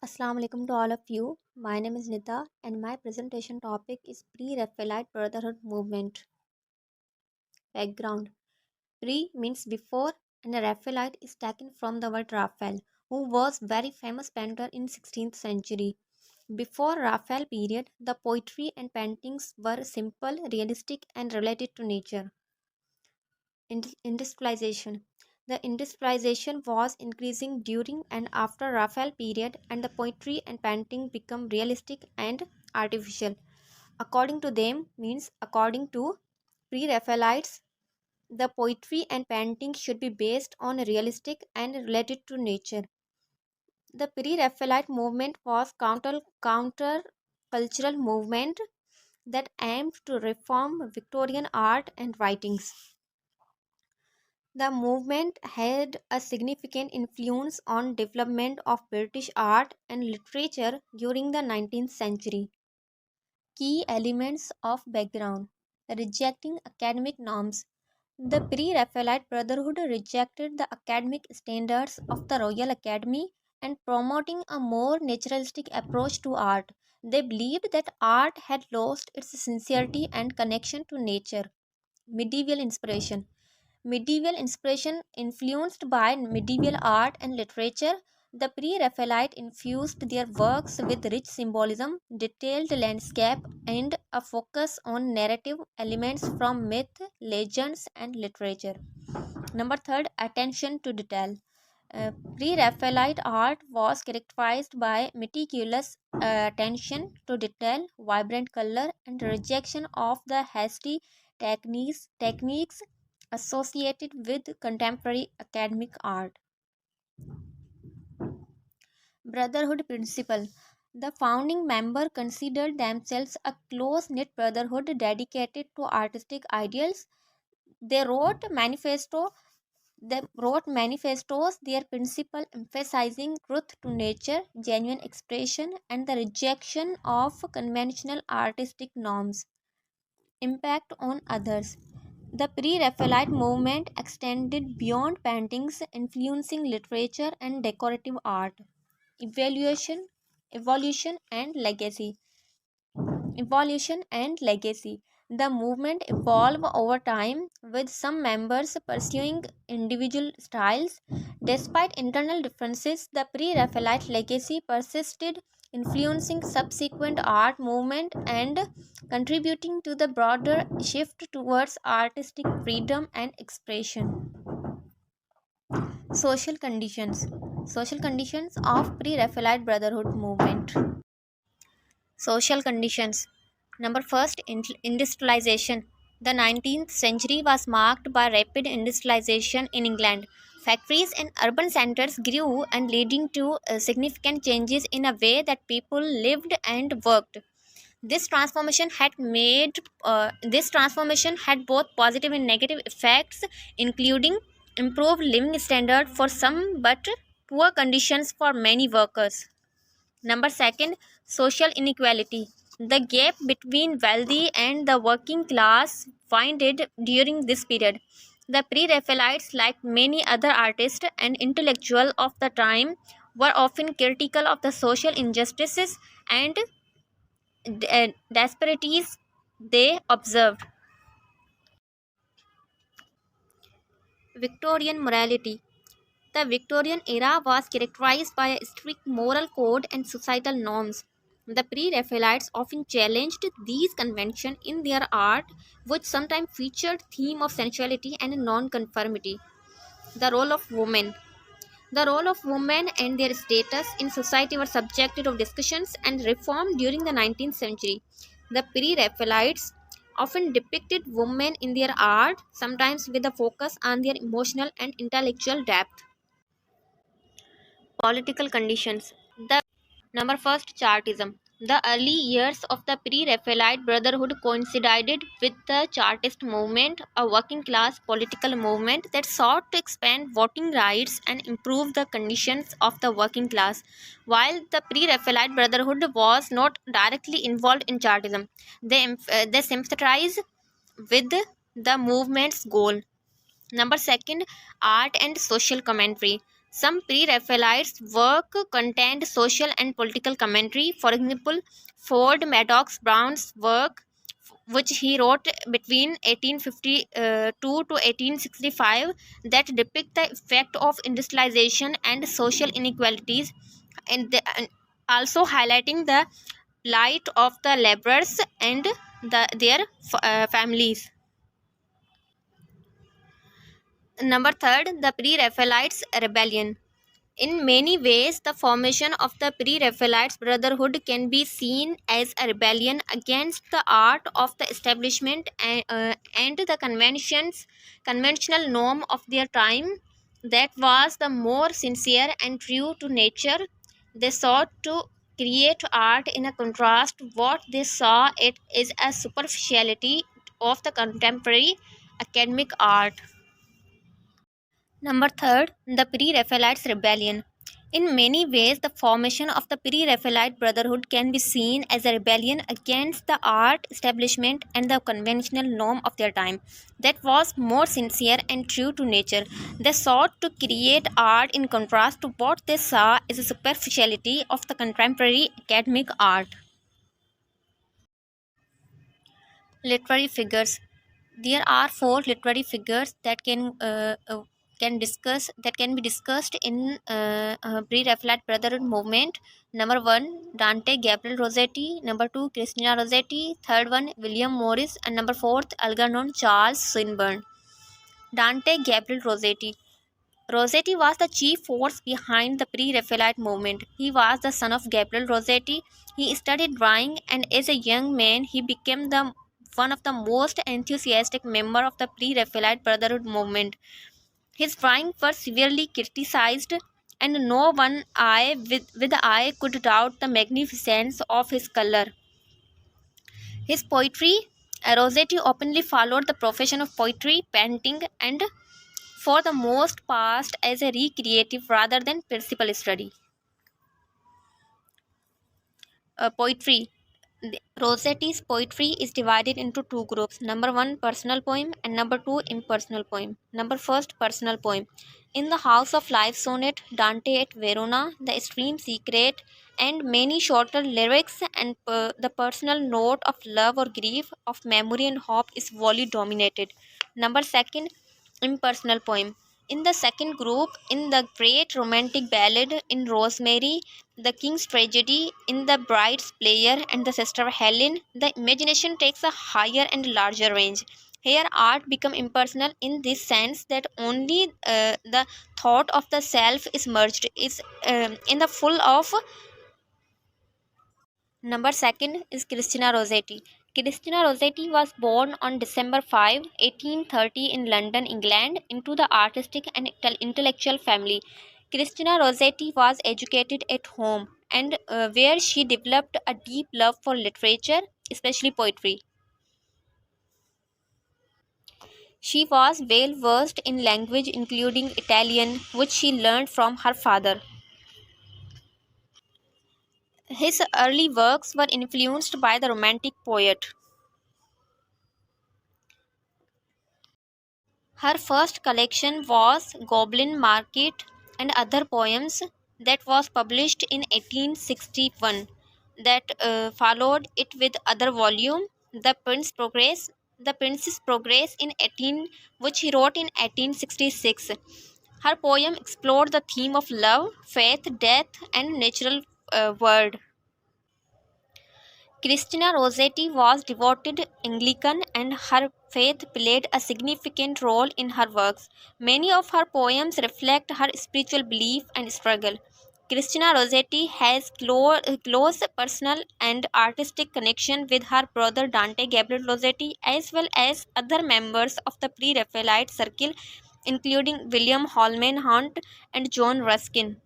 Assalamu alaikum to all of you. My name is Nita and my presentation topic is Pre-Raphaelite Brotherhood Movement. Background. Pre means before and Raphaelite is taken from the word Raphael, who was very famous painter in 16th century. Before Raphael period, the poetry and paintings were simple, realistic and related to nature. Industrialization. The industrialization was increasing during and after Raphael period and the poetry and painting become realistic and artificial. According to them means according to pre-Raphaelites, the poetry and painting should be based on realistic and related to nature. The pre-Raphaelite movement was counter cultural movement that aimed to reform Victorian art and writings. The movement had a significant influence on development of British art and literature during the 19th century. Key elements of background. Rejecting academic norms. The Pre-Raphaelite Brotherhood rejected the academic standards of the Royal Academy and promoting a more naturalistic approach to art. They believed that art had lost its sincerity and connection to nature. Medieval inspiration. Medieval inspiration influenced by medieval art and literature, the Pre-Raphaelite infused their works with rich symbolism, detailed landscape, and a focus on narrative elements from myth, legends, and literature. Number third, attention to detail. Pre-Raphaelite art was characterized by meticulous attention to detail, vibrant color, and rejection of the hasty techniques associated with contemporary academic art. Brotherhood principle. The founding member considered themselves a close knit brotherhood dedicated to artistic ideals. They wrote manifestos, their principle emphasizing truth to nature, genuine expression, and the rejection of conventional artistic norms. Impact on others. The Pre-Raphaelite movement extended beyond paintings, influencing literature and decorative art. Evaluation, evolution, and legacy. Evolution and legacy. The movement evolved over time, with some members pursuing individual styles. Despite internal differences, the Pre-Raphaelite legacy persisted, influencing subsequent art movement and contributing to the broader shift towards artistic freedom and expression. Social conditions. Social conditions of Pre-Raphaelite Brotherhood movement. Social conditions. Number first, industrialization. The 19th century was marked by rapid industrialization in England. Factories and urban centers grew and leading to significant changes in a way that people lived and worked. This transformation had both positive and negative effects, including improved living standard for some but poor conditions for many workers. Number second, social inequality. The gap between wealthy and the working class widened during this period. The Pre-Raphaelites, like many other artists and intellectuals of the time, were often critical of the social injustices and disparities they observed. Victorian morality. The Victorian era was characterized by a strict moral code and societal norms. The Pre-Raphaelites often challenged these conventions in their art, which sometimes featured theme of sensuality and non-conformity. The role of women. The role of women and their status in society were subjected of discussions and reform during the 19th century. The Pre-Raphaelites often depicted women in their art, sometimes with a focus on their emotional and intellectual depth. Political conditions. The number first, Chartism. The early years of the Pre-Raphaelite Brotherhood coincided with the Chartist movement, a working class political movement that sought to expand voting rights and improve the conditions of the working class. While the Pre-Raphaelite Brotherhood was not directly involved in Chartism, they sympathized with the movement's goal. Number second, art and social commentary. Some Pre-Raphaelites' work contained social and political commentary. For example, Ford Madox Brown's work, which he wrote between 1852 to 1865, that depict the effect of industrialization and social inequalities, and also highlighting the plight of the laborers and their families. Number third, the Pre-Raphaelites' rebellion. In many ways, the formation of the Pre-Raphaelite Brotherhood can be seen as a rebellion against the art of the establishment and the conventional norm of their time that was the more sincere and true to nature. They sought to create art in a contrast to what they saw it is a superficiality of the contemporary academic art. Number third, the Pre-Raphaelite rebellion. In many ways, the formation of the Pre-Raphaelite Brotherhood can be seen as a rebellion against the art establishment and the conventional norm of their time that was more sincere and true to nature. They sought to create art in contrast to what they saw as a superficiality of the contemporary academic art. Literary figures. There are four literary figures that can be discussed in pre-Raphaelite Brotherhood movement. Number one, Dante Gabriel Rossetti. Number two, Christina Rossetti. Third one, William Morris, and number fourth, Algernon Charles Swinburne. Dante Gabriel Rossetti. Rossetti was the chief force behind the Pre-Raphaelite movement. He was the son of Gabriel Rossetti. He studied drawing, and as a young man, he became one of the most enthusiastic members of the Pre-Raphaelite Brotherhood movement. His drawings were severely criticized, and no one eye with the eye could doubt the magnificence of his color. His poetry, Rossetti openly followed the profession of poetry, painting, and for the most part as a recreative rather than principal study. Poetry. Rossetti's poetry is divided into two groups. Number one, personal poem, and number two, impersonal poem. Number first, personal poem. In the House of Life sonnet, Dante at Verona, the Extreme Secret, and many shorter lyrics, and the personal note of love or grief, of memory and hope is wholly dominated. Number second, impersonal poem. In the second group, in the great romantic ballad in Rosemary, the King's Tragedy, in the Bride's Player, and the Sister Helen, the imagination takes a higher and larger range. Here, art becomes impersonal in this sense that only the thought of the self is merged. Is in the full of. Number second is Christina Rossetti. Christina Rossetti was born on December 5, 1830 in London, England, into the artistic and intellectual family. Christina Rossetti was educated at home and where she developed a deep love for literature, especially poetry. She was well versed in language including Italian, which she learned from her father. His early works were influenced by the Romantic poet. Her first collection was Goblin Market and Other Poems that was published in 1861. That followed it with other volume, The Prince's Progress in 18, which he wrote in 1866. Her poem explored the theme of love, faith, death, and natural world. Christina Rossetti was devoted Anglican and her faith played a significant role in her works. Many of her poems reflect her spiritual belief and struggle. Christina Rossetti has close personal and artistic connection with her brother Dante Gabriel Rossetti as well as other members of the Pre-Raphaelite circle including William Holman Hunt and John Ruskin.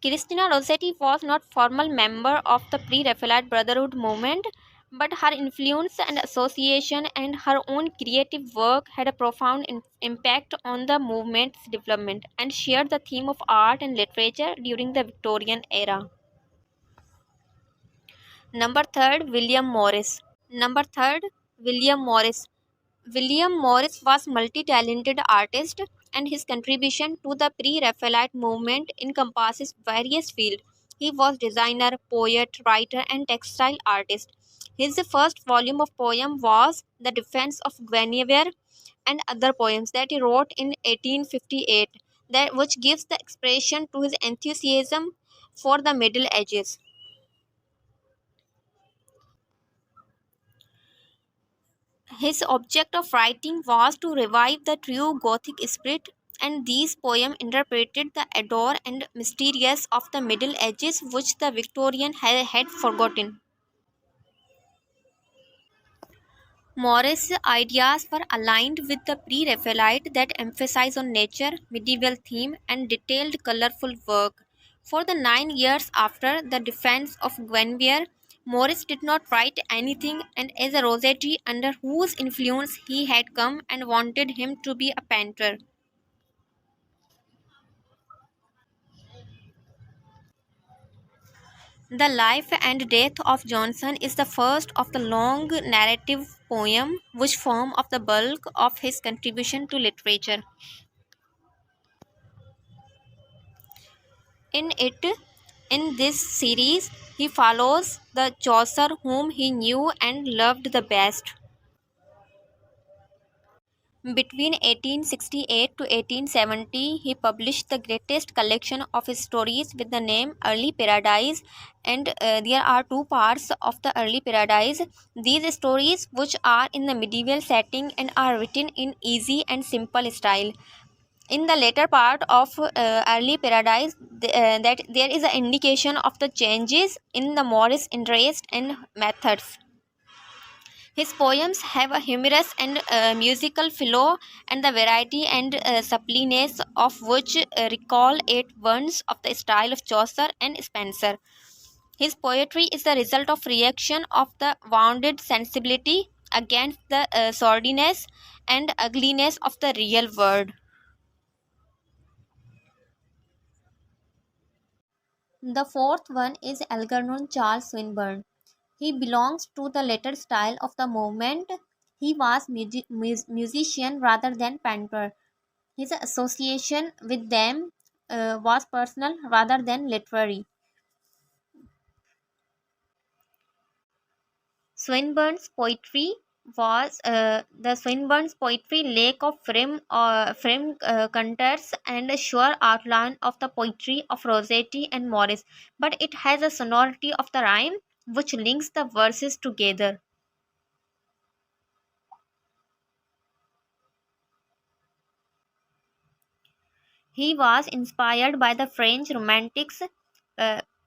Christina Rossetti was not formal member of the Pre-Raphaelite Brotherhood movement, but her influence and association and her own creative work had a profound impact on the movement's development and shared the theme of art and literature during the Victorian era. Number third, William Morris. Number third, William Morris. William Morris was multi-talented artist. and his contribution to the Pre-Raphaelite movement encompasses various fields. He was designer, poet, writer, and textile artist. His first volume of poem was The Defense of Guinevere and other poems that he wrote in 1858, that which gives the expression to his enthusiasm for the Middle Ages. His object of writing was to revive the true Gothic spirit, and these poems interpreted the adore and mysterious of the Middle Ages which the Victorian had forgotten. Morris' ideas were aligned with the Pre-Raphaelite that emphasize on nature, medieval theme, and detailed colorful work. For the 9 years after the defense of Guinevere, Morris did not write anything, and as a Rossetti under whose influence he had come and wanted him to be a painter. The Life and Death of Johnson is the first of the long narrative poem which form of the bulk of his contribution to literature. In it, in this series, he follows the Chaucer whom he knew and loved the best. Between 1868 to 1870, he published the greatest collection of his stories with the name Early Paradise, and there are two parts of the Early Paradise. These stories, which are in the medieval setting and are written in easy and simple style. In the later part of Early Paradise, that there is an indication of the changes in the Morris interest and methods. His poems have a humorous and musical flow, and the variety and suppleness of which recall it ones of the style of Chaucer and Spenser. His poetry is the result of reaction of the wounded sensibility against the sordidness and ugliness of the real world. The fourth one is Algernon Charles Swinburne. He belongs to the later style of the movement. He was musician rather than painter. His association with them was personal rather than literary. Swinburne's poetry Swinburne's poetry lack of frame contours and a sure outline of the poetry of Rossetti and Morris, but it has a sonority of the rhyme which links the verses together. He was inspired by the French Romantics,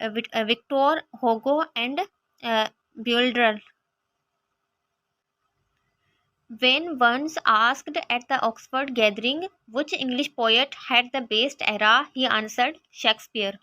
Victor Hugo and Baudelaire. When once asked at the Oxford gathering which English poet had the best era, he answered Shakespeare.